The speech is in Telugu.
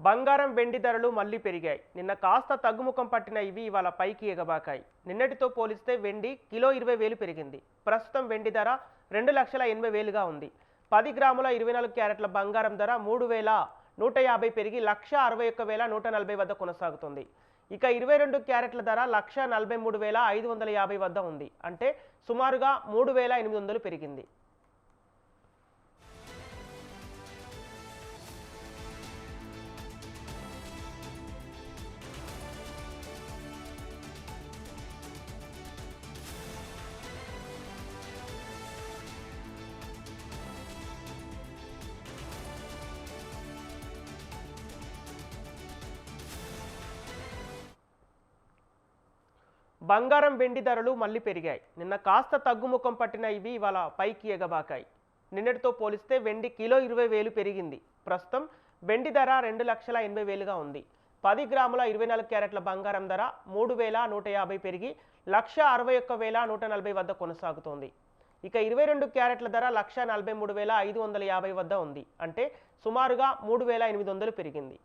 బంగారం వెండి ధరలు మళ్లీ పెరిగాయి. నిన్న కాస్త తగ్గుముఖం పట్టిన ఇవి ఇవాళ పైకి ఎగబాకాయి. నిన్నటితో పోలిస్తే వెండి కిలో 20,000 పెరిగింది. ప్రస్తుతం వెండి ధర 2,80,000గా ఉంది. 10 గ్రాముల 24 క్యారెట్ల బంగారం ధర 3,150 పెరిగి 1,61,140 వద్ద కొనసాగుతుంది. ఇక 22 క్యారెట్ల ధర 1,43,550 వద్ద ఉంది. అంటే సుమారుగా 3,800 పెరిగింది. బంగారం వెండి ధరలు మళ్లీ పెరిగాయి. నిన్న కాస్త తగ్గుముఖం పట్టిన ఇవి ఇవాళ పైకి ఎగబాకాయి. నిన్నటితో పోలిస్తే వెండి కిలో 20,000 పెరిగింది. ప్రస్తుతం వెండి ధర 2,80,000గా ఉంది. 10 గ్రాముల 24 క్యారెట్ల బంగారం ధర 3,150 పెరిగి 1,61,140 వద్ద కొనసాగుతోంది. ఇక 22 క్యారెట్ల ధర 1,43,550 వద్ద ఉంది. అంటే సుమారుగా 3,800 పెరిగింది.